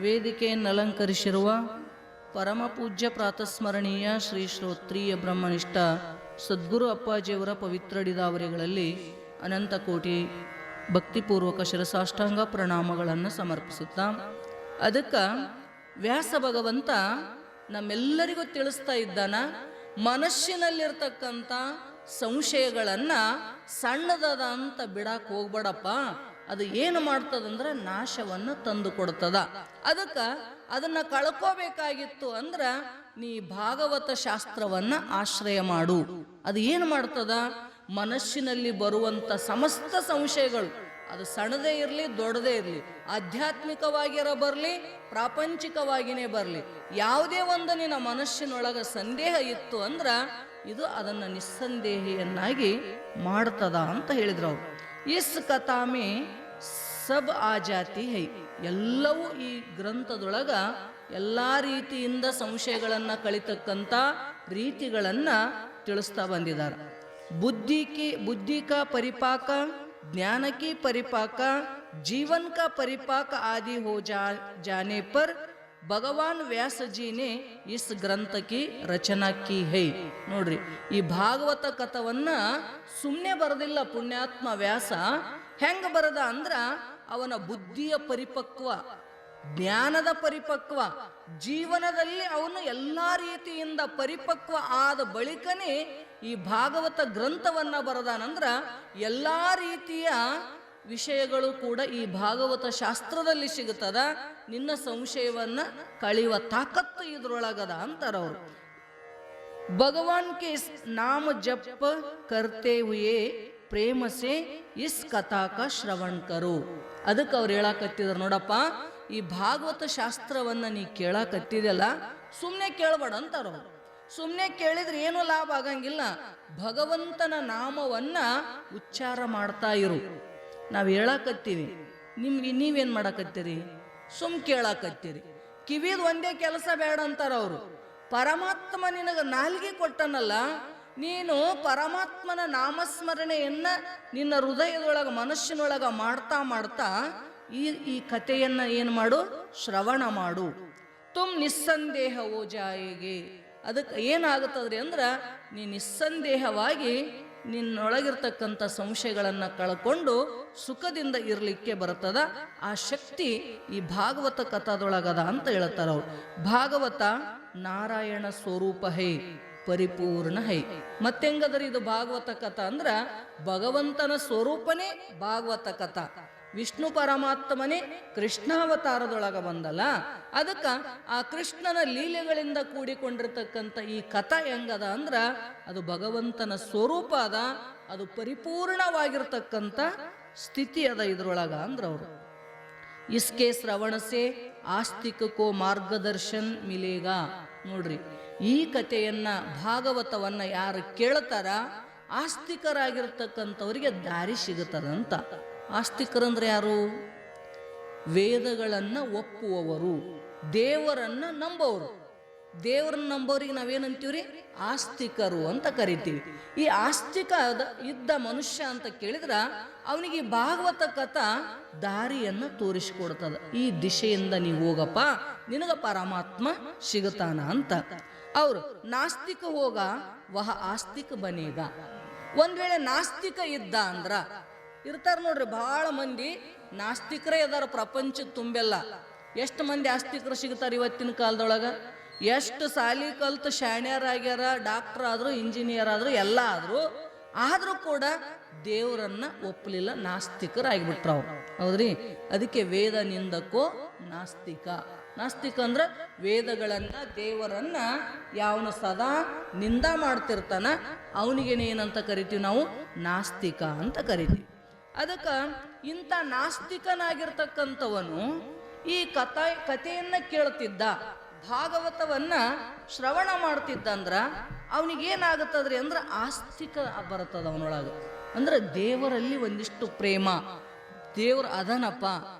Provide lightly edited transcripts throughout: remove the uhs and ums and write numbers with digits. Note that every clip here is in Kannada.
ವೇದಿಕೆಯನ್ನು ಅಲಂಕರಿಸಿರುವ ಪರಮ ಪೂಜ್ಯ ಪ್ರಾತಸ್ಮರಣೀಯ ಶ್ರೀ ಶ್ರೋತ್ರಿಯ ಬ್ರಹ್ಮನಿಷ್ಠ ಸದ್ಗುರು ಅಪ್ಪಾಜಿಯವರ ಪವಿತ್ರ ಡಿದಾವರಿಗಳಲ್ಲಿ ಅನಂತ ಕೋಟಿ ಭಕ್ತಿಪೂರ್ವಕ ಶಿರಸಾಷ್ಟಾಂಗ ಪ್ರಣಾಮಗಳನ್ನು ಸಮರ್ಪಿಸುತ್ತಾ, ಅದಕ್ಕೆ ವ್ಯಾಸ ಭಗವಂತ ನಮ್ಮೆಲ್ಲರಿಗೂ ತಿಳಿಸ್ತಾ ಇದ್ದಾನ, ಮನಸ್ಸಿನಲ್ಲಿರ್ತಕ್ಕಂಥ ಸಂಶಯಗಳನ್ನು ಸಣ್ಣದದ ಅಂತ ಬಿಡಕ್ಕೆ ಹೋಗ್ಬೇಡಪ್ಪ, ಅದು ಏನು ಮಾಡ್ತದಂದ್ರೆ ನಾಶವನ್ನು ತಂದು ಕೊಡ್ತದ. ಅದಕ್ಕೆ ಅದನ್ನು ಕಳ್ಕೋಬೇಕಾಗಿತ್ತು ಅಂದ್ರೆ ನೀ ಭಾಗವತ ಶಾಸ್ತ್ರವನ್ನು ಆಶ್ರಯ ಮಾಡು. ಅದು ಏನು ಮಾಡ್ತದ, ಮನಸ್ಸಿನಲ್ಲಿ ಬರುವಂಥ ಸಮಸ್ತ ಸಂಶಯಗಳು, ಅದು ಸಣ್ಣದೇ ಇರಲಿ ದೊಡ್ಡದೇ ಇರಲಿ, ಆಧ್ಯಾತ್ಮಿಕವಾಗಿರೋ ಬರಲಿ ಪ್ರಾಪಂಚಿಕವಾಗಿಯೇ ಬರಲಿ, ಯಾವುದೇ ಒಂದು ನಿನ್ನ ಮನಸ್ಸಿನೊಳಗೆ ಸಂದೇಹ ಇತ್ತು ಅಂದ್ರೆ ಇದು ಅದನ್ನು ನಿಸ್ಸಂದೇಹಿಯನ್ನಾಗಿ ಮಾಡ್ತದ ಅಂತ ಹೇಳಿದ್ರು ಅವರು. ಇಸ್ ಕಥಾಮೆ ಸಬ್ ಆ ಜಾತಿ ಹೈ, ಎಲ್ಲವೂ ಈ ಗ್ರಂಥದೊಳಗ ಎಲ್ಲ ರೀತಿಯಿಂದ ಸಂಶಯಗಳನ್ನು ಕಳಿತಕ್ಕಂಥ ರೀತಿಗಳನ್ನು ತಿಳಿಸ್ತಾ ಬಂದಿದ್ದಾರೆ. बुद्धि का परिपाक, ज्ञान की परिपाक, जीवन का परिपाक आदि हो जाने पर ಭಗವಾನ್ ವ್ಯಾಸಜಿನೇ ಇಸ್ ಗ್ರಂಥಕ್ಕೆ ರಚನಾ ಕಿ ಹೈ. ನೋಡ್ರಿ, ಈ ಭಾಗವತ ಕಥವನ್ನ ಸುಮ್ಮನೆ ಬರೆದಿಲ್ಲ ಪುಣ್ಯಾತ್ಮ ವ್ಯಾಸ. ಹೆಂಗ ಬರದ ಅಂದ್ರ ಅವನ ಬುದ್ಧಿಯ ಪರಿಪಕ್ವ, ಜ್ಞಾನದ ಪರಿಪಕ್ವ, ಜೀವನದಲ್ಲಿ ಅವನು ಎಲ್ಲ ರೀತಿಯಿಂದ ಪರಿಪಕ್ವ ಆದ ಬಳಿಕನೇ ಈ ಭಾಗವತ ಗ್ರಂಥವನ್ನ ಬರದಾನಂದ್ರ ಎಲ್ಲ ರೀತಿಯ ವಿಷಯಗಳು ಕೂಡ ಈ ಭಾಗವತ ಶಾಸ್ತ್ರದಲ್ಲಿ ಸಿಗುತ್ತದ. ನಿನ್ನ ಸಂಶಯವನ್ನ ಕಳೆಯುವ ತಾಕತ್ತು ಇದ್ರೊಳಗದ ಅಂತಾರವರು. ಭಗವಾನ್ ಕೆ ನಾಮ ಜಪ ಕರ್ತೆ ಹುಯೇ ಪ್ರೇಮ ಸೆ ಇಸ್ ಕಥಾ ಕಾ ಶ್ರವಣ ಕರು. ಅದಕ್ಕೆ ಅವ್ರು ಹೇಳಕತ್ತಿದ್ರು, ನೋಡಪ್ಪ, ಈ ಭಾಗವತ ಶಾಸ್ತ್ರವನ್ನ ನೀ ಕೇಳಕತ್ತಿದೆಲ್ಲ, ಸುಮ್ಮನೆ ಕೇಳಬೇಡ ಅಂತಾರವ್ರು. ಸುಮ್ಮನೆ ಕೇಳಿದ್ರೆ ಏನೂ ಲಾಭ ಆಗಂಗಿಲ್ಲ. ಭಗವಂತನ ನಾಮವನ್ನ ಉಚ್ಚಾರ ಮಾಡ್ತಾ ಇರು. ನಾವು ಹೇಳಕತ್ತೀವಿ, ನೀವೇನು ಮಾಡಕತ್ತೀರಿ? ಕೇಳಕತ್ತೀರಿ. ಕಿವಿದ್ ಒಂದೇ ಕೆಲಸ ಬೇಡ ಅಂತಾರ ಅವರು. ಪರಮಾತ್ಮ ನಿನಗೆ ನಾಲ್ಗೆ ಕೊಟ್ಟನಲ್ಲ, ನೀನು ಪರಮಾತ್ಮನ ನಾಮಸ್ಮರಣೆಯನ್ನ ನಿನ್ನ ಹೃದಯದೊಳಗ ಮನಸ್ಸಿನೊಳಗ ಮಾಡ್ತಾ ಮಾಡ್ತಾ ಈ ಕಥೆಯನ್ನ ಏನು ಮಾಡು, ಶ್ರವಣ ಮಾಡು. ತುಮ್ ನಿಸ್ಸಂದೇಹ ಓ ಜಾಯಿಗೆ. ಅದಕ್ಕೆ ಏನಾಗುತ್ತದ್ರಿ ಅಂದ್ರೆ ನೀ ನಿಸ್ಸಂದೇಹವಾಗಿ ನಿನ್ನೊಳಗಿರ್ತಕ್ಕಂಥ ಸಂಶಯಗಳನ್ನು ಕಳ್ಕೊಂಡು ಸುಖದಿಂದ ಇರಲಿಕ್ಕೆ ಬರ್ತದ. ಆ ಶಕ್ತಿ ಈ ಭಾಗವತ ಕಥಾದೊಳಗದ ಅಂತ ಹೇಳ್ತಾರ ಅವ್ರು. ಭಾಗವತ ನಾರಾಯಣ ಸ್ವರೂಪ ಹೈ, ಪರಿಪೂರ್ಣ ಹೈ. ಮತ್ತೆಂಗದ್ರಿ ಇದು ಭಾಗವತ ಕಥಾ ಅಂದ್ರ ಭಗವಂತನ ಸ್ವರೂಪನೇ ಭಾಗವತ ಕಥಾ. ವಿಷ್ಣು ಪರಮಾತ್ಮನೇ ಕೃಷ್ಣಾವತಾರದೊಳಗ ಬಂದಲ್ಲ, ಅದಕ್ಕ ಆ ಕೃಷ್ಣನ ಲೀಲೆಗಳಿಂದ ಕೂಡಿಕೊಂಡಿರ್ತಕ್ಕಂಥ ಈ ಕಥಾ ಹೆಂಗದ ಅಂದ್ರ ಅದು ಭಗವಂತನ ಸ್ವರೂಪ ಅದ, ಅದು ಪರಿಪೂರ್ಣವಾಗಿರ್ತಕ್ಕಂಥ ಸ್ಥಿತಿ ಅದ ಇದ್ರೊಳಗ ಅಂದ್ರ ಅವರು. ಇಸ್ಕೆ ಶ್ರವಣಸೆ ಆಸ್ತಿಕೋ ಮಾರ್ಗದರ್ಶನ್ ಮಿಲೇಗ. ನೋಡ್ರಿ, ಈ ಕಥೆಯನ್ನ ಭಾಗವತವನ್ನ ಯಾರು ಕೇಳ್ತಾರ ಆಸ್ತಿಕರಾಗಿರ್ತಕ್ಕಂಥವ್ರಿಗೆ ದಾರಿ ಸಿಗುತ್ತದಂತ. ಆಸ್ತಿಕರಂದ್ರೆ ಯಾರು? ವೇದಗಳನ್ನು ಒಪ್ಪುವವರು, ದೇವರನ್ನ ನಂಬೋರು. ದೇವರನ್ನ ನಂಬೋರಿಗೆ ನಾವೇನಂತೀವ್ರಿ? ಆಸ್ತಿಕರು ಅಂತ ಕರಿತೀವಿ. ಈ ಆಸ್ತಿಕ ಇದ್ದ ಮನುಷ್ಯ ಅಂತ ಕೇಳಿದ್ರ ಅವನಿಗೆ ಭಾಗವತ ಕಥಾ ದಾರಿಯನ್ನ ತೋರಿಸಿಕೊಡ್ತದ. ಈ ದಿಶೆಯಿಂದ ನೀವು ಹೋಗಪ್ಪ, ನಿನಗ ಪರಮಾತ್ಮ ಸಿಗುತ್ತಾನ ಅಂತ. ಅವ್ರು ನಾಸ್ತಿಕ ಹೋಗ ವಹ ಆಸ್ತಿಕ ಬನೇಗ. ಒಂದ್ ವೇಳೆ ನಾಸ್ತಿಕ ಇದ್ದ ಅಂದ್ರ ಇರ್ತಾರ ನೋಡ್ರಿ, ಬಹಳ ಮಂದಿ ನಾಸ್ತಿಕರೇ ಇದಾರ ಪ್ರಪಂಚದ ತುಂಬೆಲ್ಲ. ಎಷ್ಟು ಮಂದಿ ಆಸ್ತಿಕರು ಸಿಗ್ತಾರೆ ಇವತ್ತಿನ ಕಾಲದೊಳಗ? ಎಷ್ಟು ಸಾಲಿ ಕಲ್ತು ಶಾಣ್ಯರಾಗ್ಯಾರ, ಡಾಕ್ಟರ್ ಆದ್ರು, ಇಂಜಿನಿಯರ್ ಆದ್ರು, ಎಲ್ಲ ಆದ್ರೂ ಕೂಡ ದೇವರನ್ನ ಒಪ್ಪಲಿಲ್ಲ, ನಾಸ್ತಿಕರಾಗಿಬಿಟ್ರ ಅವ್ರು. ಹೌದ್ರಿ? ಅದಕ್ಕೆ ವೇದ ನಿಂದಕೋ ನಾಸ್ತಿಕ. ನಾಸ್ತಿಕ ಅಂದ್ರೆ ವೇದಗಳನ್ನ ದೇವರನ್ನ ಯಾವನು ಸದಾ ನಿಂದ ಮಾಡ್ತಿರ್ತಾನ ಅವನಿಗೇನೇನಂತ ಕರಿತೀವಿ ನಾವು? ನಾಸ್ತಿಕ ಅಂತ ಕರಿತೀವಿ. ಅದಕ್ಕೆ ಇಂಥ ನಾಸ್ತಿಕನಾಗಿರ್ತಕ್ಕಂಥವನು ಈ ಕಥೆಯನ್ನ ಕೇಳ್ತಿದ್ದ, ಭಾಗವತವನ್ನ ಶ್ರವಣ ಮಾಡ್ತಿದ್ದಂದ್ರ ಅವನಿಗೇನಾಗುತ್ತದ್ರಿ ಅಂದ್ರೆ ಆಸ್ತಿಕ ಬರ್ತದ ಅವನೊಳಗೆ. ಅಂದ್ರೆ ದೇವರಲ್ಲಿ ಒಂದಿಷ್ಟು ಪ್ರೇಮ, ದೇವ್ರ ಅದನಪ್ಪ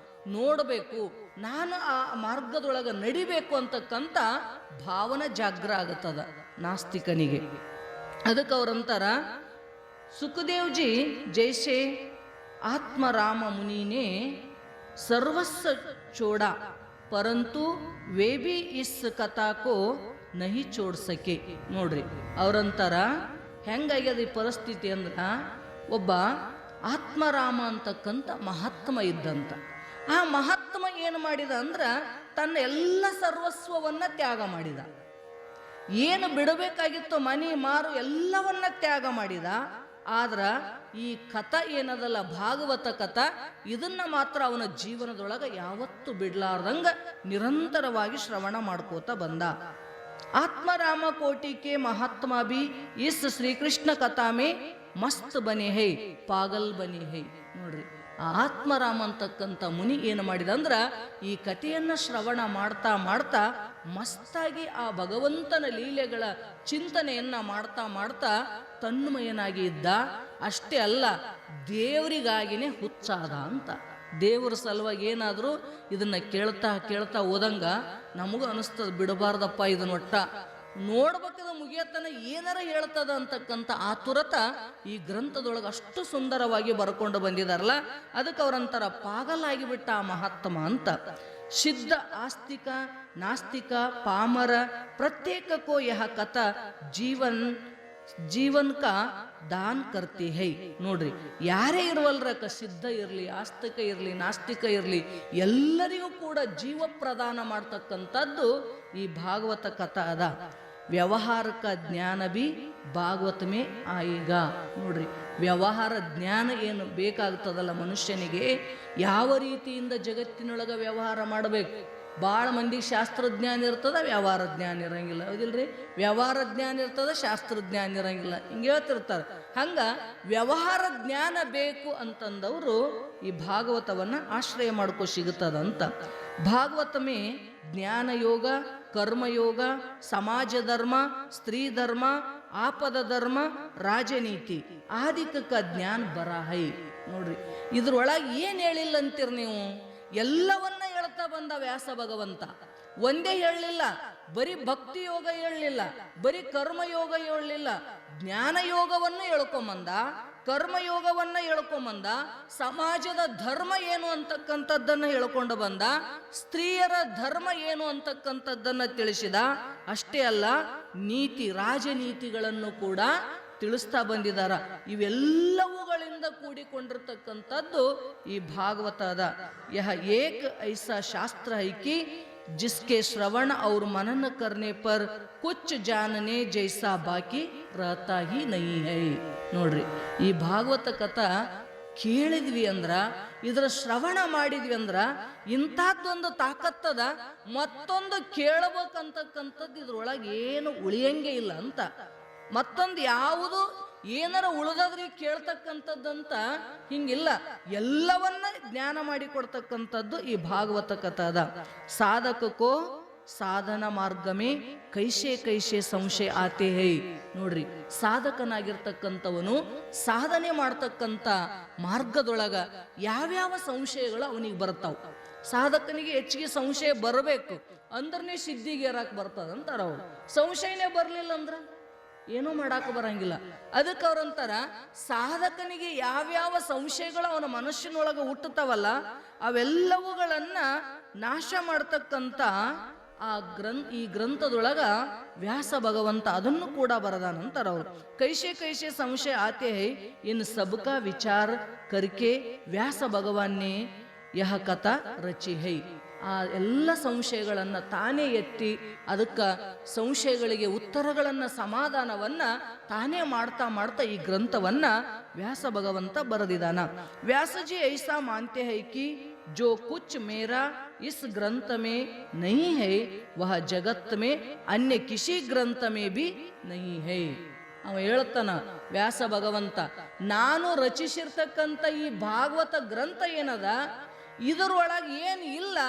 ನೋಡಬೇಕು, ನಾನು ಆ ಮಾರ್ಗದೊಳಗೆ ನಡಿಬೇಕು ಅಂತಕ್ಕಂಥ ಭಾವನೆ ಜಾಗ್ರ ಆಗುತ್ತದ ನಾಸ್ತಿಕನಿಗೆ. ಅದಕ್ಕೆ ಅವ್ರಂತಾರ, ಸುಖದೇವ್ಜಿ ಜೈಸೆ ಆತ್ಮರಾಮ ಮುನಿನೇ ಸರ್ವಸ್ವ ಚೋಡ ಪರಂತು वे भी इस कथा को नहीं छोड़ सके. ನೋಡ್ರಿ ಅವ್ರಂತಾರ ಹೆಂಗಾಗ್ಯದ ಈ ಪರಿಸ್ಥಿತಿ ಅಂದ್ರ, ಒಬ್ಬ ಆತ್ಮರಾಮ ಅಂತಕ್ಕಂಥ ಮಹಾತ್ಮ ಇದ್ದಂತ. ಆ ಮಹಾತ್ಮ ಏನು ಮಾಡಿದ ಅಂದ್ರ ತನ್ನ ಎಲ್ಲ ಸರ್ವಸ್ವವನ್ನ ತ್ಯಾಗ ಮಾಡಿದ. ಏನು ಬಿಡಬೇಕಾಗಿತ್ತು ಮನಿ ಮಾರು ಎಲ್ಲವನ್ನ ತ್ಯಾಗ ಮಾಡಿದ. ಆದ್ರ ಈ ಕಥಾ ಏನದಲ್ಲ, ಭಾಗವತ ಕಥಾ, ಇದನ್ನ ಮಾತ್ರ ಅವನ ಜೀವನದೊಳಗ ಯಾವತ್ತೂ ಬಿಡ್ಲಾರ್ದಂಗ ನಿರಂತರವಾಗಿ ಶ್ರವಣ ಮಾಡ್ಕೋತ ಬಂದ. ಆತ್ಮರಾಮ ಕೋಟಿ ಕೆ ಮಹಾತ್ಮ ಬಿ ಇಸ್ ಶ್ರೀಕೃಷ್ಣ ಕಥಾ ಮೇ ಮಸ್ತ್ ಬನೆ ಹೈ ಪಾಗಲ್ ಬನೆ ಹೈ. ನೋಡ್ರಿ, ಆ ಆತ್ಮರಾಮ ಅಂತಕ್ಕಂಥ ಮುನಿ ಏನು ಮಾಡಿದ ಅಂದ್ರ ಈ ಕಥೆಯನ್ನ ಶ್ರವಣ ಮಾಡ್ತಾ ಮಾಡ್ತಾ ಮಸ್ತಾಗಿ ಆ ಭಗವಂತನ ಲೀಲೆಗಳ ಚಿಂತನೆಯನ್ನ ಮಾಡ್ತಾ ಮಾಡ್ತಾ ತನ್ಮಯನಾಗಿ ಇದ್ದ. ಅಷ್ಟೇ ಅಲ್ಲ, ದೇವರಿಗಾಗಿನೇ ಹುಚ್ಚಾದ ಅಂತ. ದೇವರ ಸಲುವಾಗಿ ಏನಾದರೂ ಇದನ್ನ ಕೇಳ್ತಾ ಕೇಳ್ತಾ ಹೋದಂಗ ನಮಗೂ ಅನಿಸ್ತದ, ಬಿಡಬಾರ್ದಪ್ಪ ಇದನ್ನ ಒಟ್ಟ ನೋಡ್ಬೇಕದ ಮುಗಿಯತನ ಏನಾರ ಹೇಳ್ತದ ಅಂತಕ್ಕಂಥ ಆತುರತ ಈ ಗ್ರಂಥದೊಳಗೆ ಅಷ್ಟು ಸುಂದರವಾಗಿ ಬರ್ಕೊಂಡು ಬಂದಿದಾರಲ್ಲ, ಅದಕ್ಕೆ ಅವರಂತರ ಪಾಗಲಾಗಿ ಬಿಟ್ಟ ಆ ಮಹಾತ್ಮ ಅಂತ. ಸಿದ್ಧ ಆಸ್ತಿಕ ನಾಸ್ತಿಕ ಪಾಮರ ಪ್ರತ್ಯೇಕಕ್ಕೋ ಯಹ ಕಥಾ ಜೀವನ್ ಕಾ ದಾನ್ ಕರ್ತಿ ಹೈ. ನೋಡ್ರಿ, ಯಾರೇ ಇರುವಲ್ರಕ್ಕ, ಸಿದ್ಧ ಇರಲಿ, ಆಸ್ತಿಕ ಇರಲಿ, ನಾಸ್ತಿಕ ಇರಲಿ, ಎಲ್ಲರಿಗೂ ಕೂಡ ಜೀವ ಪ್ರದಾನ ಮಾಡ್ತಕ್ಕಂಥದ್ದು ಈ ಭಾಗವತ ಕಥಾ ಅದ. ವ್ಯವಹಾರಕ ಜ್ಞಾನ ಬಿ ಭಾಗವತ ಮೇ ಆಯಿಗ. ನೋಡ್ರಿ, ವ್ಯವಹಾರ ಜ್ಞಾನ ಏನು ಬೇಕಾಗ್ತದಲ್ಲ ಮನುಷ್ಯನಿಗೆ, ಯಾವ ರೀತಿಯಿಂದ ಜಗತ್ತಿನೊಳಗ ವ್ಯವಹಾರ ಮಾಡಬೇಕು. ಭಾಳ ಮಂದಿಗೆ ಶಾಸ್ತ್ರಜ್ಞಾನ ಇರ್ತದ, ವ್ಯವಹಾರ ಜ್ಞಾನ ಇರಂಗಿಲ್ಲ. ಹೌದಿಲ್ರಿ? ವ್ಯವಹಾರ ಜ್ಞಾನ ಇರ್ತದ, ಶಾಸ್ತ್ರಜ್ಞಾನ ಇರಂಗಿಲ್ಲ, ಹಿಂಗೆ ಹೇಳ್ತಿರ್ತಾರೆ. ಹಂಗ ವ್ಯವಹಾರ ಜ್ಞಾನ ಬೇಕು ಅಂತಂದವರು ಈ ಭಾಗವತವನ್ನ ಆಶ್ರಯ ಮಾಡ್ಕೊ ಸಿಗುತ್ತದಂತ. ಭಾಗವತಮೇ ಜ್ಞಾನ ಯೋಗ, ಕರ್ಮಯೋಗ, ಸಮಾಜ ಧರ್ಮ, ಸ್ತ್ರೀ ಧರ್ಮ, ಆಪದ ಧರ್ಮ, ರಾಜನೀತಿ ಆದಿಕ ಜ್ಞಾನ ಬರಾಹೈ. ನೋಡ್ರಿ, ಇದ್ರೊಳಗೆ ಏನ್ ಹೇಳಿಲ್ಲ ಅಂತೀರಿ ನೀವು? ಎಲ್ಲವನ್ನ ಹೇಳ್ತಾ ಬಂದ ವ್ಯಾಸ ಭಗವಂತ. ಒಂದೇ ಹೇಳಲಿಲ್ಲ, ಬರೀ ಭಕ್ತಿ ಯೋಗ ಹೇಳಲಿಲ್ಲ, ಬರೀ ಕರ್ಮಯೋಗ ಹೇಳಲಿಲ್ಲ, ಜ್ಞಾನ ಯೋಗವನ್ನು ಹೇಳ್ಕೊಂಬಂದ, ಕರ್ಮಯೋಗವನ್ನ ಹೇಳ್ಕೊಂಬಂದ, ಸಮಾಜದ ಧರ್ಮ ಏನು ಅಂತಕ್ಕಂಥದ್ದನ್ನ ಹೇಳ್ಕೊಂಡು ಬಂದ, ಸ್ತ್ರೀಯರ ಧರ್ಮ ಏನು ಅಂತಕ್ಕಂಥದ್ದನ್ನ ತಿಳಿಸಿದ. ಅಷ್ಟೇ ಅಲ್ಲ, ನೀತಿ ರಾಜನೀತಿಗಳನ್ನು ಕೂಡ ತಿಳಿಸ್ತಾ ಬಂದಿದ್ದಾರ. ಇವೆಲ್ಲವುಗಳಿಂದ ಕೂಡಿಕೊಂಡಿರ್ತಕ್ಕಂಥದ್ದು ಈ ಭಾಗವತದ. ಯಹ ಏಕ್ ಐಸಾ ಶಾಸ್ತ್ರ ಹೈಕಿ ಜಿಸ್ಕೆ ಶ್ರವಣ और मनन करने पर कुछ जानने जैसा बाकी रहता ही नहीं है. ನೋಡ್ರಿ, ಈ ಭಾಗವತ ಕಥಾ ಕೇಳಿದ್ವಿ ಅಂದ್ರ, ಇದರ ಶ್ರವಣ ಮಾಡಿದ್ವಿ ಅಂದ್ರ ಇಂಥದ್ದೊಂದು ತಾಕತ್ತದ, ಮತ್ತೊಂದು ಕೇಳಬೇಕಂತಕ್ಕಂಥದ್ದು ಇದ್ರೊಳಗೆ ಏನು ಉಳಿಯಂಗೆ ಇಲ್ಲ ಅಂತ. ಮತ್ತೊಂದು ಯಾವುದು ಏನಾರ ಉಳಿದಾದ್ರಿ ಕೇಳ್ತಕ್ಕಂಥದ್ದಂತ ಹಿಂಗಿಲ್ಲ. ಎಲ್ಲವನ್ನ ಜ್ಞಾನ ಮಾಡಿಕೊಡ್ತಕ್ಕಂಥದ್ದು ಈ ಭಾಗವತ ಕಥಾದ. ಸಾಧಕಕ್ಕೋ ಸಾಧನ ಮಾರ್ಗಮೇ ಕೈಸೆ ಕೈಸೆ ಸಂಶಯ ಆತೆ ಹೈ. ನೋಡ್ರಿ, ಸಾಧಕನಾಗಿರ್ತಕ್ಕಂಥವನು ಸಾಧನೆ ಮಾಡ್ತಕ್ಕಂಥ ಮಾರ್ಗದೊಳಗ ಯಾವ್ಯಾವ ಸಂಶಯಗಳು ಅವನಿಗೆ ಬರ್ತಾವ. ಸಾಧಕನಿಗೆ ಹೆಚ್ಚಿಗೆ ಸಂಶಯ ಬರಬೇಕು ಅಂದ್ರನೇ ಸಿದ್ಧಿಗೆ ಏರಾಕ್ ಬರ್ತದಂತಾರ ಅವ್ರು. ಸಂಶಯನೇ ಬರ್ಲಿಲ್ಲ ಅಂದ್ರ ಏನೂ ಮಾಡಾಕ ಬರಂಗಿಲ್ಲ. ಅದಕ್ಕೆ ಅವ್ರಂತಾರ, ಸಾಧಕನಿಗೆ ಯಾವ್ಯಾವ ಸಂಶಯಗಳು ಅವನ ಮನಸ್ಸಿನೊಳಗೆ ಹುಟ್ಟುತ್ತವಲ್ಲ ಅವೆಲ್ಲವುಗಳನ್ನ ನಾಶ ಮಾಡ್ತಕ್ಕಂಥ ಈ ಗ್ರಂಥದೊಳಗ ವ್ಯಾಸ ಭಗವಂತ ಅದನ್ನು ಕೂಡ ಬರದಾನಂತಾರ ಅವರು. ಕೈಸೆ ಕೈಸೆ ಸಂಶಯ ಆತೆ ಹೈ ಇನ್ ಸಬ್ಕಾ ವಿಚಾರ ಕರ್ಕೆ ವ್ಯಾಸ ಭಗವಾನ್ನೇ ಯಹ ಕಥಾ ರಚಿ ಹೈ. ಆ ಎಲ್ಲ ಸಂಶಯಗಳನ್ನ ತಾನೇ ಎತ್ತಿ ಅದಕ್ಕೆ ಸಂಶಯಗಳಿಗೆ ಉತ್ತರಗಳನ್ನ ಸಮಾಧಾನವನ್ನ ತಾನೇ ಮಾಡ್ತಾ ಮಾಡ್ತಾ ಈ ಗ್ರಂಥವನ್ನ ವ್ಯಾಸ ಭಗವಂತ ಬರೆದಿದ್ದಾನ. ವ್ಯಾಸಜಿ ಐಸಾ ಮಾನ್ತೆ ಹೈ ಕಿ जो कुछ मेरा इस ग्रंथ में नहीं है वह जगत में अन्य किसी ग्रंथ में भी नहीं है. ಅವ ಹೇಳ್ತಾನ ವ್ಯಾಸ ಭಗವಂತ, ನಾನು ರಚಿಸಿರ್ತಕ್ಕಂಥ ಈ ಭಾಗವತ ಗ್ರಂಥ ಏನದ, ಇದರೊಳಗೆ ಏನು ಇಲ್ಲ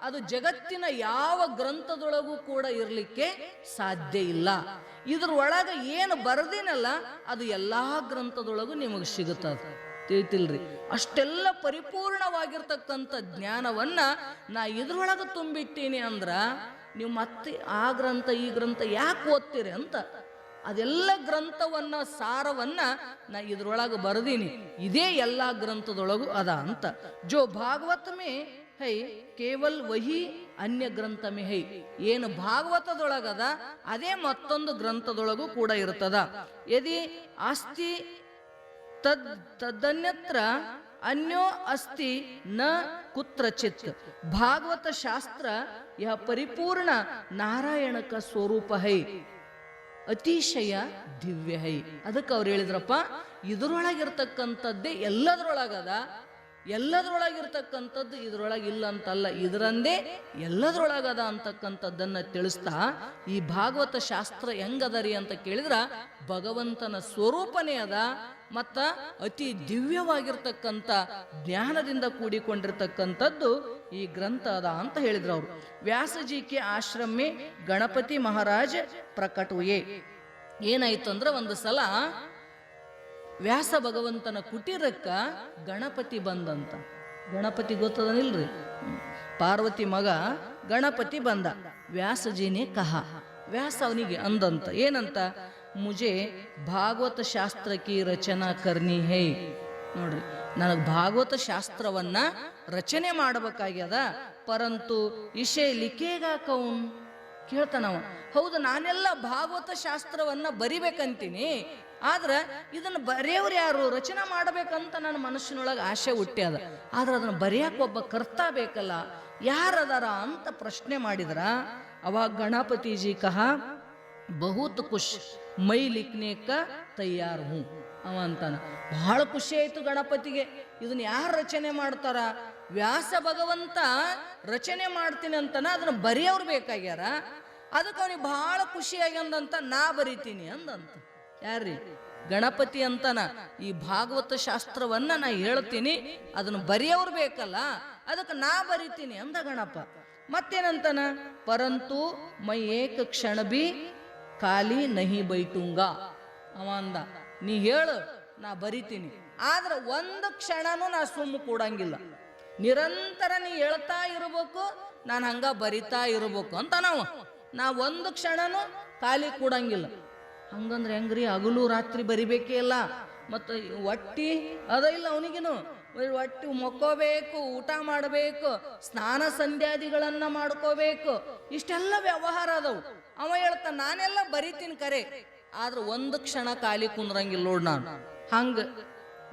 ಅದು ಜಗತ್ತಿನ ಯಾವ ಗ್ರಂಥದೊಳಗೂ ಕೂಡ ಇರಲಿಕ್ಕೆ ಸಾಧ್ಯ ಇಲ್ಲ. ಇದ್ರೊಳಗೆ ಏನು ಬರೆದಿನಲ್ಲ ಅದು ಎಲ್ಲಾ ಗ್ರಂಥದೊಳಗೂ ನಿಮಗೆ ಸಿಗುತ್ತದೆ. ತಿಳಿತಿಲ್ರಿ? ಅಷ್ಟೆಲ್ಲ ಪರಿಪೂರ್ಣವಾಗಿರ್ತಕ್ಕಂಥ ಜ್ಞಾನವನ್ನ ನಾ ಇದ್ರೊಳಗೆ ತುಂಬಿಟ್ಟೀನಿ ಅಂದ್ರ ನೀವು ಮತ್ತೆ ಆ ಗ್ರಂಥ ಈ ಗ್ರಂಥ ಯಾಕೆ ಓದ್ತೀರಿ ಅಂತ. ಅದೆಲ್ಲ ಗ್ರಂಥವನ್ನ ಸಾರವನ್ನ ನಾ ಇದ್ರೊಳಗೆ ಬರೆದೀನಿ, ಇದೇ ಎಲ್ಲಾ ಗ್ರಂಥದೊಳಗೂ ಅದ ಅಂತ. ಜೋ ಭಾಗವತ ಮೇ ಹೈ ಕೇವಲ್ ವಹಿ ಅನ್ಯ ಗ್ರಂಥ ಮೇ ಹೈ. ಏನು ಭಾಗವತದೊಳಗದ ಅದೇ ಮತ್ತೊಂದು ಗ್ರಂಥದೊಳಗೂ ಕೂಡ ಇರ್ತದ. ಯದಿ ಆಸ್ತಿ ತದನ್ಯತ್ರ ಅನ್ಯೋ ಅಸ್ತಿ ನ ಕುತ್ರಚಿತ್. ಭಾಗವತ ಶಾಸ್ತ್ರ ಯಹ ಪರಿಪೂರ್ಣ ನಾರಾಯಣಕ ಸ್ವರೂಪ ಹೈ, ಅತಿಶಯ ದಿವ್ಯ ಹೈ. ಅದಕ್ಕೆ ಅವ್ರು ಹೇಳಿದ್ರಪ್ಪ, ಇದರೊಳಗಿರ್ತಕ್ಕಂಥದ್ದೇ ಎಲ್ಲದರೊಳಗದ, ಎಲ್ಲದರೊಳಗಿರ್ತಕ್ಕಂಥದ್ದು ಇದ್ರೊಳಗಿಲ್ಲ ಅಂತಲ್ಲ, ಇದರಂದೇ ಎಲ್ಲದರೊಳಗದ ಅಂತಕ್ಕಂಥದ್ದನ್ನ ತಿಳಿಸ್ತಾ, ಈ ಭಾಗವತ ಶಾಸ್ತ್ರ ಹೆಂಗದರಿ ಅಂತ ಕೇಳಿದ್ರ ಭಗವಂತನ ಸ್ವರೂಪನೇ ಅದ, ಮತ್ತ ಅತಿ ದಿವ್ಯವಾಗಿರ್ತಕ್ಕಂಥ ಜ್ಞಾನದಿಂದ ಕೂಡಿಕೊಂಡಿರ್ತಕ್ಕಂಥದ್ದು ಈ ಗ್ರಂಥ ಅದ ಅಂತ ಹೇಳಿದ್ರು ಅವರು. ವ್ಯಾಸಜಿಕೆ ಆಶ್ರಮೆ ಗಣಪತಿ ಮಹಾರಾಜ್ ಪ್ರಕಟುಯೇ. ಏನಾಯ್ತು ಅಂದ್ರೆ, ಒಂದು ಸಲ ವ್ಯಾಸ ಭಗವಂತನ ಕುಟೀರಕ್ಕ ಗಣಪತಿ ಬಂದಂತ. ಗಣಪತಿ ಗೊತ್ತದನಿಲ್ರಿ, ಪಾರ್ವತಿ ಮಗ ಗಣಪತಿ ಬಂದ. ವ್ಯಾಸಜಿನೇ ಕಹ, ವ್ಯಾಸ ಅವನಿಗೆ ಅಂದಂತ, ಏನಂತ, ಮುಜೆ ಭಾಗವತ ಶಾಸ್ತ್ರ ಕಿ ರಚನಾ ಕರ್ನಿ ಹೈ. ನೋಡ್ರಿ, ನನಗೆ ಭಾಗವತ ಶಾಸ್ತ್ರವನ್ನ ರಚನೆ ಮಾಡಬೇಕಾಗ್ಯದ, ಪರಂತು ಇಶೆ ಲಿಖೇಗ ಕೌನ್. ಕೇಳ್ತಾನವ, ಹೌದು ನಾನೆಲ್ಲ ಭಾಗವತ ಶಾಸ್ತ್ರವನ್ನ ಬರಿಬೇಕಂತೀನಿ, ಆದ್ರೆ ಇದನ್ನು ಬರೆಯವ್ರು ಯಾರು, ರಚನೆ ಮಾಡಬೇಕಂತ ನನ್ನ ಮನಸ್ಸಿನೊಳಗೆ ಆಸೆ ಹುಟ್ಟ್ಯಾದ, ಆದ್ರೆ ಅದನ್ನು ಬರೆಯಕ್ಕೆ ಒಬ್ಬ ಕರ್ತಾ ಬೇಕಲ್ಲ, ಯಾರದಾರ ಅಂತ ಪ್ರಶ್ನೆ ಮಾಡಿದ್ರ. ಅವಾಗ ಗಣಪತಿಜಿ ಕಹ ಬಹುತ್ ಖುಷ್, ಮೈ ಲಿಖನೆ ಕ ತಯಾರ್ ಹೂ ಅವ ಅಂತಾನ. ಬಹಳ ಖುಷಿ ಆಯ್ತು ಗಣಪತಿಗೆ, ಇದನ್ನ ಯಾರು ರಚನೆ ಮಾಡ್ತಾರ, ವ್ಯಾಸ ಭಗವಂತ ರಚನೆ ಮಾಡ್ತೀನಿ ಅಂತಾನ, ಅದನ್ನ ಬರೆಯವ್ರು ಬೇಕಾಗ್ಯಾರ. ಅದಕ್ಕೆ ಅವನಿಗೆ ಬಹಳ ಖುಷಿ ಆಗ್ಯಂದಂತ, ನಾ ಬರಿತೀನಿ ಅಂದಂತ. ಯಾರ್ರಿ? ಗಣಪತಿ ಅಂತಾನ. ಈ ಭಾಗವತ ಶಾಸ್ತ್ರವನ್ನ ನಾ ಹೇಳ್ತೀನಿ, ಅದನ್ನು ಬರೆಯವ್ರು ಬೇಕಲ್ಲ, ಅದಕ್ಕೆ ನಾ ಬರಿತೀನಿ ಅಂದ ಗಣಪ. ಮತ್ತೇನಂತಾನ, ಪರಂತು ಮೈ ಏಕ ಕ್ಷಣ ಬಿ ಖಾಲಿ ನಹಿ ಬೈಟುಂಗ ಅವ ಅಂದ. ನೀ ಹೇಳು, ನಾ ಬರಿತೀನಿ, ಆದ್ರೆ ಒಂದು ಕ್ಷಣನೂ ನಾ ಸುಮ್ಮ ಕೂಡಂಗಿಲ್ಲ, ನಿರಂತರ ನೀ ಹೇಳ್ತಾ ಇರ್ಬೇಕು, ನಾನು ಹಂಗ ಬರಿತಾ ಇರ್ಬೇಕು ಅಂತ ನಾವು. ನಾ ಒಂದು ಕ್ಷಣನೂ ಖಾಲಿ ಕೂಡಂಗಿಲ್ಲ. ಹಂಗಂದ್ರೆ ಹೆಂಗ್ರಿ, ಹಗಲು ರಾತ್ರಿ ಬರಿಬೇಕೇ ಇಲ್ಲ. ಮತ್ತು ಹೊಟ್ಟಿ ಅದ ಇಲ್ಲ ಅವನಿಗೇನು, ಹೊಟ್ಟಿ ಮೊಕ್ಕೋಬೇಕು, ಊಟ ಮಾಡಬೇಕು, ಸ್ನಾನ ಸಂಧ್ಯಾದಿಗಳನ್ನ ಮಾಡ್ಕೋಬೇಕು, ಇಷ್ಟೆಲ್ಲ ವ್ಯವಹಾರ ಅದಾವು. ಅವ ಹೇಳ್ತಾನ, ನಾನೆಲ್ಲ ಬರಿತೀನಿ ಕರೆ, ಆದ್ರೆ ಒಂದು ಕ್ಷಣ ಖಾಲಿ ಕುಂದ್ರಂಗಿಲ್ಲ ನೋಡ್ ನಾನು. ಹಂಗ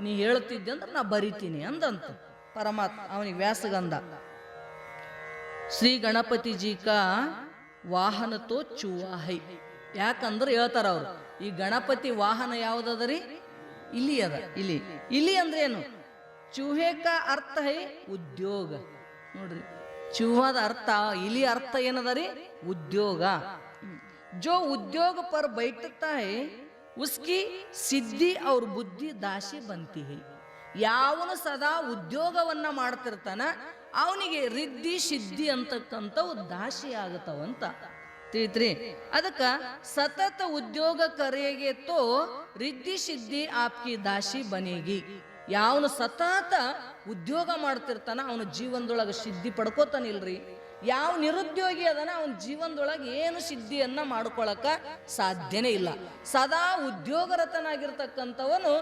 ನೀ ಹೇಳ್ತಿದ್ದೆ ಅಂದ್ರೆ ನಾ ಬರಿತೀನಿ ಅಂದಂತ ಪರಮಾತ್ಮ ಅವನಿಗೆ ವ್ಯಾಸಗಂಧ. ಶ್ರೀ ಗಣಪತಿ ಜಿ ಕಾ ವಾಹನ ತೋ ಚೂವಾ ಹೈ. ಯಾಕಂದ್ರೆ ಹೇಳ್ತಾರ ಅವ್ರು, ಈ ಗಣಪತಿ ವಾಹನ ಯಾವ್ದದರಿ? ಇಲಿ ಅದ. ಇಲಿ, ಇಲಿ ಅಂದ್ರೆ ಏನು? ಚೂಹೆ ಕಾ ಅರ್ಥ ಹೈ ಉದ್ಯೋಗ. ನೋಡ್ರಿ, ಚೂಹಾದ ಅರ್ಥ, ಇಲಿ ಅರ್ಥ ಏನದ ರೀ? ಉದ್ಯೋಗ. ಜೋ ಉದ್ಯೋಗ ಪರ್ ಬೈಠತಾ ಹೈ ಉಸ್ಕಿ ಸಿದ್ಧಿ ಅವ್ರ ಬುದ್ಧಿ ದಾಸಿ ಬಂತಿ ಹೈ. ಯಾವನು ಸದಾ ಉದ್ಯೋಗವನ್ನ ಮಾಡ್ತಿರ್ತಾನ ಅವನಿಗೆ ರಿದ್ಧಿ ಸಿದ್ಧಿ ಅಂತಕ್ಕಂಥವು ದಾಸಿ ಆಗತ್ತವಂತ ತಿಳಿತ್ರಿ. ಅದಕ್ಕ ಸತತ ಉದ್ಯೋಗ ಕರೆಗೆ ತೋ ರಿದ್ಧಿ ಸಿದ್ಧಿ ಆಪ್ಕಿ ದಾಸಿ ಬನೇಗಿ. ಯಾವನು ಸತತ ಉದ್ಯೋಗ ಮಾಡ್ತಿರ್ತಾನ ಅವನ ಜೀವನದೊಳಗೆ ಸಿದ್ಧಿ ಪಡ್ಕೋತಾನಿಲ್ರಿ. ಯಾವ ನಿರುದ್ಯೋಗಿ ಅದನ ಅವನ ಜೀವನದೊಳಗೆ ಏನು ಸಿದ್ಧಿಯನ್ನ ಮಾಡ್ಕೊಳಕ ಸಾಧ್ಯನೇ ಇಲ್ಲ. ಸದಾ ಉದ್ಯೋಗರತನಾಗಿರ್ತಕ್ಕಂಥವನು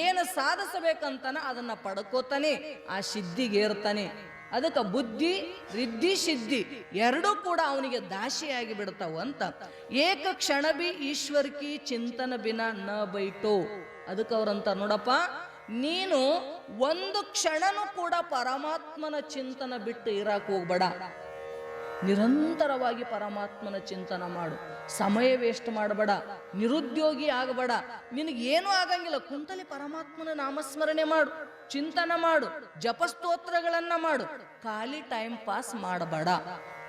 ಏನು ಸಾಧಿಸಬೇಕಂತಾನ ಅದನ್ನ ಪಡ್ಕೋತಾನೆ, ಆ ಸಿದ್ಧಿಗೆ ಏರ್ತಾನೆ. ಅದಕ್ಕೆ ಬುದ್ಧಿ ರಿದ್ಧಿ ಸಿದ್ಧಿ ಎರಡೂ ಕೂಡ ಅವನಿಗೆ ದಾಸಿಯಾಗಿ ಬಿಡ್ತಾವ ಅಂತ. ಏಕ ಕ್ಷಣ ಬಿ ಈಶ್ವರ್ ಕಿ ಚಿಂತನ ಬಿನ ನ ಬೈಟೋ. ಅದಕ್ಕೆ ಅವ್ರಂತ, ನೋಡಪ್ಪ ನೀನು ಒಂದು ಕ್ಷಣನೂ ಕೂಡ ಪರಮಾತ್ಮನ ಚಿಂತನ ಬಿಟ್ಟು ಇರಾಕ್ ಹೋಗ್ಬೇಡ. ನಿರಂತರವಾಗಿ ಪರಮಾತ್ಮನ ಚಿಂತನ ಮಾಡು, ಸಮಯ ವೇಸ್ಟ್ ಮಾಡಬೇಡ, ನಿರುದ್ಯೋಗಿ ಆಗಬೇಡ. ನಿನಗೇನು ಆಗಂಗಿಲ್ಲ, ಕುಂತಲಿ ಪರಮಾತ್ಮನ ನಾಮಸ್ಮರಣೆ ಮಾಡು, ಚಿಂತನ ಮಾಡು, ಜಪಸ್ತೋತ್ರಗಳನ್ನ ಮಾಡು, ಖಾಲಿ ಟೈಮ್ ಪಾಸ್ ಮಾಡಬೇಡ.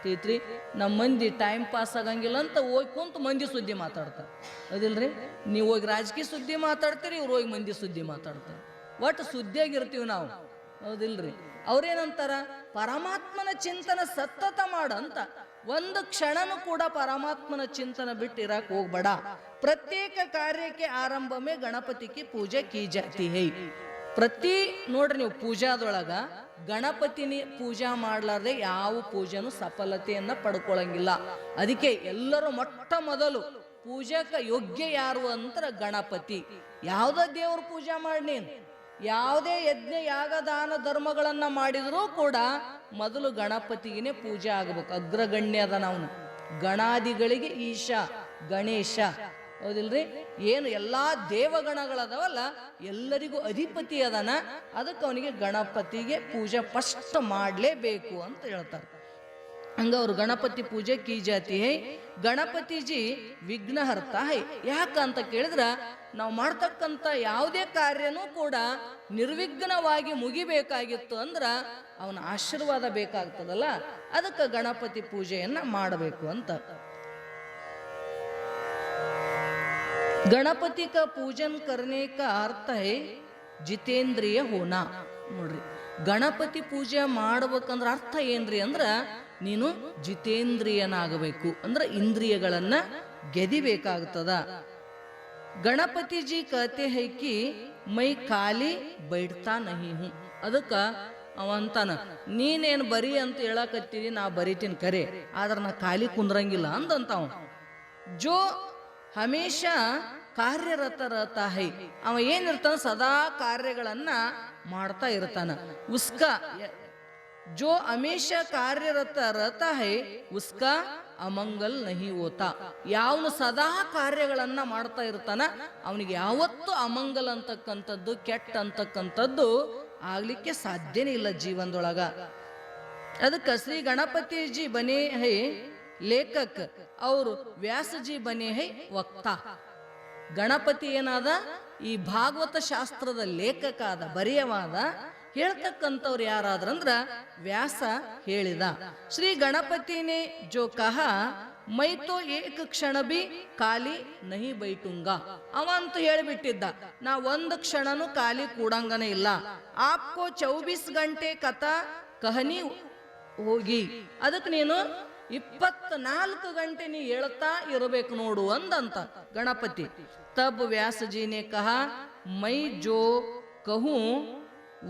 ತಿಳಿತ್ರಿ, ನಮ್ಮ ಮಂದಿ ಟೈಮ್ ಪಾಸ್ ಆಗಂಗಿಲ್ಲ ಅಂತ ಹೋಗಿ ಕುಂತು ಮಂದಿ ಸುದ್ದಿ ಮಾತಾಡ್ತಾರೆ. ಅದಿಲ್ರಿ, ನೀವು ಹೋಗಿ ರಾಜಕೀಯ ಸುದ್ದಿ ಮಾತಾಡ್ತೀರಿ, ಇವ್ರು ಹೋಗಿ ಮಂದಿ ಸುದ್ದಿ ಮಾತಾಡ್ತಾರೆ. ಒಟ್ಟು ಸುದ್ದಿಯಾಗಿರ್ತೀವಿ ನಾವು, ಹೌದಿಲ್ರಿ? ಅವ್ರೇನಂತಾರ, ಪರಮಾತ್ಮನ ಚಿಂತನ ಸತತ ಮಾಡಂತ. ಒಂದು ಕ್ಷಣನೂ ಕೂಡ ಪರಮಾತ್ಮನ ಚಿಂತನ ಬಿಟ್ಟು ಇರಾಕ್ ಹೋಗ್ಬೇಡ. ಪ್ರತ್ಯೇಕ ಕಾರ್ಯಕ್ಕೆ ಆರಂಭಮೇ ಗಣಪತಿಗೆ ಪೂಜೆ ಕೀ ಜಾತಿ ಹೈ. ಪ್ರತಿ ನೋಡ್ರಿ, ನೀವು ಪೂಜಾದೊಳಗ ಗಣಪತಿನಿ ಪೂಜಾ ಮಾಡ್ಲಾರ್ದೆ ಯಾವ ಪೂಜೆನೂ ಸಫಲತೆಯನ್ನ ಪಡ್ಕೊಳಂಗಿಲ್ಲ. ಅದಕ್ಕೆ ಎಲ್ಲರೂ ಮೊಟ್ಟ ಮೊದಲು ಪೂಜಕ ಯೋಗ್ಯ ಯಾರು ಅಂತ ಗಣಪತಿ. ಯಾವ್ದ ದೇವ್ರ ಪೂಜಾ ಮಾಡಿ ನೀನು ಯಾವುದೇ ಯಜ್ಞ ಯಾಗ ದಾನ ಧರ್ಮಗಳನ್ನ ಮಾಡಿದರೂ ಕೂಡ ಮೊದಲು ಗಣಪತಿಗೆ ಪೂಜೆ ಆಗಬೇಕು. ಅಗ್ರಗಣ್ಯ ಅದ ನಾವು ಗಣಾದಿಗಳಿಗೆ ಈಶ ಗಣೇಶ, ಹೌದಿಲ್ರಿ? ಏನು ಎಲ್ಲಾ ದೇವಗಣಗಳದವಲ್ಲ ಎಲ್ಲರಿಗೂ ಅಧಿಪತಿ ಅದನ, ಅದಕ್ಕೆ ಅವನಿಗೆ ಗಣಪತಿಗೆ ಪೂಜೆ ಫಸ್ಟ್ ಮಾಡಲೇಬೇಕು ಅಂತ ಹೇಳ್ತಾರೆ. ಹಂಗ ಅವ್ರು ಗಣಪತಿ ಪೂಜೆ ಕೀ ಜಾತಿ high, Ganapati G Vighnaharta high. ಯಾಕಂತ ಕೇಳಿದ್ರ ನಾವು ಮಾಡ್ತಕ್ಕಂಥ ಯಾವುದೇ ಕಾರ್ಯನೂ ಕೂಡ ನಿರ್ವಿಘ್ನವಾಗಿ ಮುಗಿಬೇಕಾಗಿತ್ತು ಅಂದ್ರ ಅವನ ಆಶೀರ್ವಾದ ಬೇಕಾಗ್ತದಲ್ಲ, ಅದಕ್ಕೆ ಗಣಪತಿ ಪೂಜೆಯನ್ನ ಮಾಡಬೇಕು ಅಂತ. गणपति का पूजन करने का अर्थ है ಜಿತೇಂದ್ರಿಯ ಹೋನಾ. ನೋಡ್ರಿ, ಗಣಪತಿ ಪೂಜೆ ಮಾಡ್ಬೇಕಂದ್ರ ಅರ್ಥ ಏನ್ರಿ ಅಂದ್ರ ನೀನು ಜಿತೇಂದ್ರಿಯನಾಗಬೇಕು, ಅಂದ್ರ ಇಂದ್ರಿಯಗಳನ್ನ ಗೆದಿಬೇಕಾಗ್ತದ. ಗಣಪತಿ ಜಿ ಕಹತೆ ಹೈ ಕಿ ಮೈ ಖಾಲಿ ಬೈಡ್ತಾ ನಹಿ ಹೂಂ. ಅದಕ್ಕ ಅವಂತಾನ, ನೀನೇನು ಬರಿ ಅಂತ ಹೇಳಕತ್ತೀರಿ, ನಾ ಬರಿತೀನಿ ಕರೆ, ಆದ್ರ ನಾ ಖಾಲಿ ಕುಂದ್ರಂಗಿಲ್ಲ ಅಂದಂತಾವ. ಜೋ ಹಮೇಶ ಕಾರ್ಯರತ ರತ ಹೈ, ಅವ ಏನಿರ್ತಾನ ಸದಾ ಕಾರ್ಯಗಳನ್ನ ಮಾಡ್ತಾ ಇರ್ತಾನ. ಉಸ್ಕ ಜೋ ಹಮೇಶ ಕಾರ್ಯರತ ರತ ಹೈ ಉಸ್ಕಾ ಅಮಂಗಲ್ ನಹಿ ಹೋತಾ. ಯಾವನು ಸದಾ ಕಾರ್ಯಗಳನ್ನ ಮಾಡ್ತಾ ಇರ್ತಾನ ಅವನಿಗೆ ಯಾವತ್ತು ಅಮಂಗಲ್ ಅಂತಕ್ಕಂಥದ್ದು, ಕೆಟ್ಟ ಅಂತಕ್ಕಂಥದ್ದು ಆಗ್ಲಿಕ್ಕೆ ಸಾಧ್ಯನೇ ಇಲ್ಲ ಜೀವನದೊಳಗ. ಅದಕ್ಕೆ ಶ್ರೀ ಗಣಪತಿ ಜಿ ಬನೆ ಹೈ ಲೇಖಕ್, ಅವರು ವ್ಯಾಸಜಿ ಬನೆ ಹೈ ವಕ್ತಾ. ಗಣಪತಿ ಏನಾದ ಈ ಭಾಗವತ ಶಾಸ್ತ್ರದ ಲೇಖಕ ಆದ, ಬರೆಯವಾದ, ಹೇಳ್ತಕ್ಕಂಥವ್ರು ಯಾರಾದ್ರಂದ್ರ ವ್ಯಾಸ ಹೇಳಿದ. ಶ್ರೀ ಗಣಪತಿನೇ ಜೋ ಕಹ ಮೈ ತೋ ಏಕ ಕ್ಷಣ ಬಿ ಖಾಲಿ ನಹಿ ಬೈಟುಂಗ. ಅವಂತೂ ಹೇಳಿಬಿಟ್ಟಿದ್ದ, ನಾ ಒಂದು ಕ್ಷಣನೂ ಖಾಲಿ ಕೂಡಂಗನೇ ಇಲ್ಲ. ಆಪ್ಕೋ 24 ಗಂಟೆ ಕಥಾ ಕಹನಿ ಹೋಗಿ, ಅದಕ್ಕೆ ನೀನು 24 ಗಂಟೆ ನೀ ಹೇಳ್ತಾ ಇರಬೇಕು ನೋಡು ಅಂದಂತ ಗಣಪತಿ. ತಬ್ ವ್ಯಾಸಜಿನೇ ಕಹ ಮೈ ಜೋ कहूं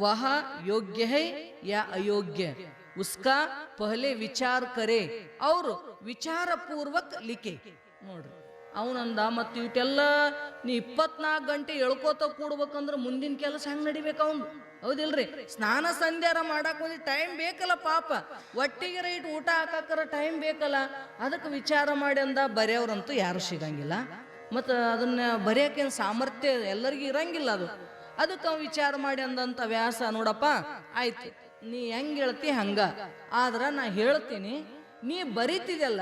वह योग्य है या अयोग्य, उसका पहले विचार करे और विचार पूर्वक लिखे. ನೋಡ್ರಿ, ಅವನಂದ ಮತ್ತೆ ಇಟ್ಟೆಲ್ಲ ನೀ 24 ಗಂಟೆ ಎಳ್ಕೋತ ಕೂಡ್ಬೇಕಂದ್ರೆ ಮುಂದಿನ ಕೆಲಸ ಹೆಂಗ್ ನಡಿಬೇಕು ಅವನು, ಹೌದಿಲ್ರಿ? ಸ್ನಾನ ಸಂಧ್ಯಾರ ಮಾಡಕ್ ಒಂದು ಟೈಮ್ ಬೇಕಲ್ಲ ಪಾಪ, ಒಟ್ಟಿಗೆ ರೈಟ್ ಊಟ ಹಾಕಕ್ಕರ ಟೈಮ್ ಬೇಕಲ್ಲ. ಅದಕ್ಕೆ ವಿಚಾರ ಮಾಡಿ ಅಂದ. ಬರೆಯವ್ರಂತೂ ಯಾರು ಸಿಗಂಗಿಲ್ಲ, ಮತ್ತು ಅದನ್ನ ಬರೆಯೋಕೇನು ಸಾಮರ್ಥ್ಯ ಎಲ್ಲರಿಗೂ ಇರಂಗಿಲ್ಲ ಅದು. ಅದಕ್ಕೆ ಅವ್ ವಿಚಾರ ಮಾಡಿ ಅಂದಂತ ವ್ಯಾಸ, ನೋಡಪ್ಪ ಆಯ್ತು ನೀ ಹೆಂಗ್ ಹೇಳ್ತಿ ಹಂಗ, ಆದ್ರ ನಾ ಹೇಳ್ತೀನಿ, ನೀ ಬರೀತಿದಲ್ಲ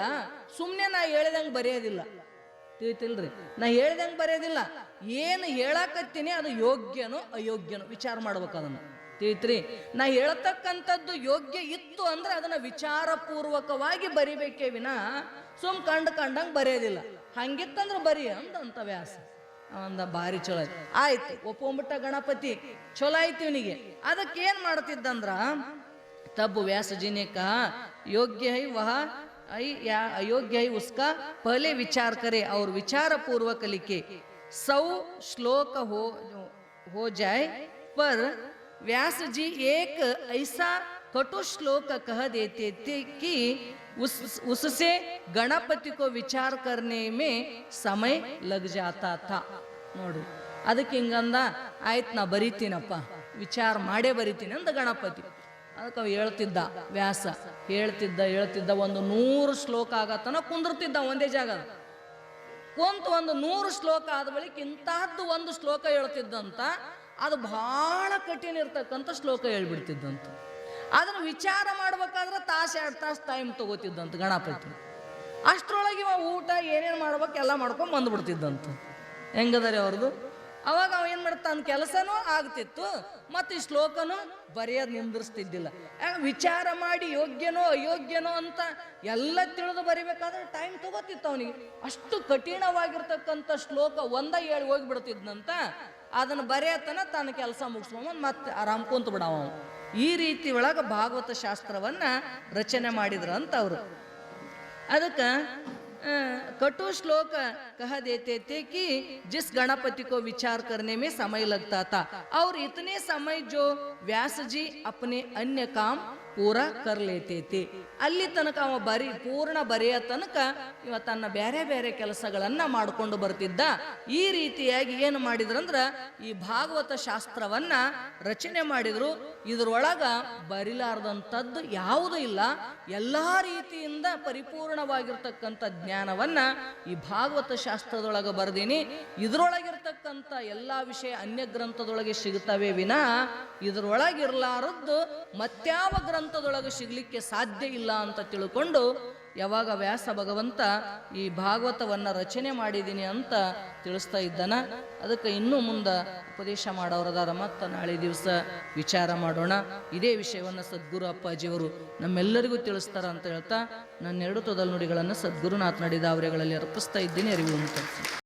ಸುಮ್ನೆ ನಾ ಹೇಳ್ದಂಗೆ ಬರೆಯೋದಿಲ್ಲ, ತಿಳಿತಿಲ್ರಿ? ನಾ ಹೇಳ್ದಂಗೆ ಬರೆಯೋದಿಲ್ಲ, ಏನು ಹೇಳಕತ್ತೀನಿ ಅದು ಯೋಗ್ಯನೋ ಅಯೋಗ್ಯನೋ ವಿಚಾರ ಮಾಡ್ಬೇಕು. ಅದನ್ನ ತಿಳಿತ್ರಿ? ನಾ ಹೇಳ್ತಕ್ಕಂಥದ್ದು ಯೋಗ್ಯ ಇತ್ತು ಅಂದ್ರೆ ಅದನ್ನ ವಿಚಾರ ಪೂರ್ವಕವಾಗಿ ಬರಿಬೇಕೇ ವಿನ ಸುಮ್ ಕಂಡಂಗೆ ಬರೆಯೋದಿಲ್ಲ. ಹಂಗಿತ್ತಂದ್ರೆ ಬರೀ ಅಂತ ವ್ಯಾಸ ಅಂದ. ಭಾರಿ ಚಲೋ ಆಯ್ತು, ಒಪ್ಕೊಂಡ್ಬಿಟ್ಟ ಗಣಪತಿ. ಚಲೋ ಆಯ್ತು ಇವನಿಗೆ. ಅದಕ್ಕೆ ಏನ್ ಮಾಡ್ತಿದ್ದಂದ್ರ, ತಬ್ ವ್ಯಾಸಜಿನೇ ಕಹ ಯೋಗ್ಯ ಹೈ ವಹ ಐ या अयोग्य है उसका पहले विचार करे और विचार पूर्वक लिखे. 100 श्लोक हो जाए पर व्यास जी एक ऐसा कटु श्लोक कह देते थे कि उससे गणपति को विचार करने में समय लग जाता था. ನೋಡ್ರಿ, ಅದಕ್ಕೆ ಹಿಂಗಂದ. ಆಯ್ತು ನಾ ಬರಿತೀನಪ್ಪ, ವಿಚಾರ ಮಾಡೇ ಬರಿತೀನಿ ಅಂದ ಗಣಪತಿ. ಅದಕ್ಕೆ ಅವ ಹೇಳ್ತಿದ್ದ ವ್ಯಾಸ, ಹೇಳ್ತಿದ್ದ ಒಂದು 100 ಶ್ಲೋಕ ಆಗತ್ತನ ಕುಂದಿರ್ತಿದ್ದ ಒಂದೇ ಜಾಗ ಕುಂತು. ಒಂದು 100 ಶ್ಲೋಕ ಆದ ಬಳಿಕ ಇಂತಹದ್ದು ಒಂದು ಶ್ಲೋಕ ಹೇಳ್ತಿದ್ದಂತ, ಅದು ಬಹಳ ಕಠಿಣ ಇರ್ತಕ್ಕಂಥ ಶ್ಲೋಕ ಹೇಳ್ಬಿಡ್ತಿದ್ದಂತ. ಅದನ್ನು ವಿಚಾರ ಮಾಡ್ಬೇಕಾದ್ರೆ 1-2 ತಾಸು ಟೈಮ್ ತಗೋತಿದ್ದಂತ ಗಣಪತಿ. ಅಷ್ಟರೊಳಗೆ ಇವ ಊಟ ಏನೇನು ಮಾಡ್ಬೇಕು ಎಲ್ಲ ಮಾಡ್ಕೊಂಡು ಬಂದ್ಬಿಡ್ತಿದ್ದಂತ. ಹೆಂಗದಾರೆ ಅವ್ರದ್ದು? ಅವಾಗ ಅವ ಏನ್ ಮಾಡ್ತಾನ, ಕೆಲಸನೂ ಆಗ್ತಿತ್ತು ಮತ್ತು ಈ ಶ್ಲೋಕನೂ ಬರೆಯೋದು ನಿಂದಿರ್ಸ್ತಿದ್ದಿಲ್ಲ. ವಿಚಾರ ಮಾಡಿ ಯೋಗ್ಯನೋ ಅಯೋಗ್ಯನೋ ಅಂತ ಎಲ್ಲ ತಿಳಿದು ಬರಿಬೇಕಾದ್ರೆ ಟೈಮ್ ತಗೋತಿತ್ತು ಅವನಿಗೆ. ಅಷ್ಟು ಕಠಿಣವಾಗಿರ್ತಕ್ಕಂಥ ಶ್ಲೋಕ ಒಂದ ಹೇಳಿ ಹೋಗಿಬಿಡ್ತಿದ್ನಂತ. ಅದನ್ನು ಬರೆಯತನ ತನ್ನ ಕೆಲಸ ಮುಗಿಸ್ಕೊಂಬಂದು ಮತ್ತೆ ಆರಾಮ್ ಕುಂತು ಬಿಡವ. ಈ ರೀತಿ ಒಳಗ ಭಾಗವತ ಶಾಸ್ತ್ರವನ್ನ ರಚನೆ ಮಾಡಿದ್ರು ಅಂತ ಅವರು. ಅದಕ್ಕೆ कटु श्लोक कह देते थे कि जिस गणपति को विचार करने में समय लगता था और इतने समय जो व्यास जी अपने अन्य काम ಪೂರ ಕರ್ಲೇತೈತಿ. ಅಲ್ಲಿ ತನಕ ಅವ ಪೂರ್ಣ ಬರೆಯ ತನಕ ಇವ ತನ್ನ ಬೇರೆ ಬೇರೆ ಕೆಲಸಗಳನ್ನ ಮಾಡಿಕೊಂಡು ಬರ್ತಿದ್ದ. ಈ ರೀತಿಯಾಗಿ ಏನು ಮಾಡಿದ್ರಂದ್ರ ಈ ಭಾಗವತ ಶಾಸ್ತ್ರವನ್ನ ರಚನೆ ಮಾಡಿದ್ರು. ಇದ್ರೊಳಗ ಬರಿಲಾರ್ದಂಥದ್ದು ಯಾವುದೂ ಇಲ್ಲ. ಎಲ್ಲಾ ರೀತಿಯಿಂದ ಪರಿಪೂರ್ಣವಾಗಿರ್ತಕ್ಕಂಥ ಜ್ಞಾನವನ್ನ ಈ ಭಾಗವತ ಶಾಸ್ತ್ರದೊಳಗೆ ಬರ್ದೀನಿ. ಇದ್ರೊಳಗಿರ್ತಕ್ಕಂಥ ಎಲ್ಲಾ ವಿಷಯ ಅನ್ಯ ಗ್ರಂಥದೊಳಗೆ ಸಿಗುತ್ತವೆ ವಿನಾ ಇದ್ರೊಳಗಿರ್ಲಾರದ್ದು ಮತ್ಯಾವ ಗ್ರಂಥದೊಳಗೆ ಸಿಗ್ಲಿಕ್ಕೆ ಸಾಧ್ಯ ಇಲ್ಲ ಅಂತ ತಿಳ್ಕೊಂಡು ಯಾವಾಗ ವ್ಯಾಸ ಭಗವಂತ ಈ ಭಾಗವತವನ್ನ ರಚನೆ ಮಾಡಿದ್ದೀನಿ ಅಂತ ತಿಳಿಸ್ತಾ ಇದ್ದಾನ. ಅದಕ್ಕೆ ಇನ್ನೂ ಮುಂದೆ ಉಪದೇಶ ಮಾಡೋರದಾರ. ಮತ್ತು ನಾಳೆ ದಿವಸ ವಿಚಾರ ಮಾಡೋಣ. ಇದೇ ವಿಷಯವನ್ನು ಸದ್ಗುರು ಅಪ್ಪಾಜಿಯವರು ನಮ್ಮೆಲ್ಲರಿಗೂ ತಿಳಿಸ್ತಾರ ಅಂತ ಹೇಳ್ತಾ ನನ್ನ ಎರಡು ತೊದಲು ನುಡಿಗಳನ್ನು ಸದ್ಗುರುನಾಥ್ ನಡೆದ ಅವರುಗಳಲ್ಲಿ ಅರ್ಪಿಸ್ತಾ ಇದ್ದೀನಿ. ಅರಿವು ಅಂತ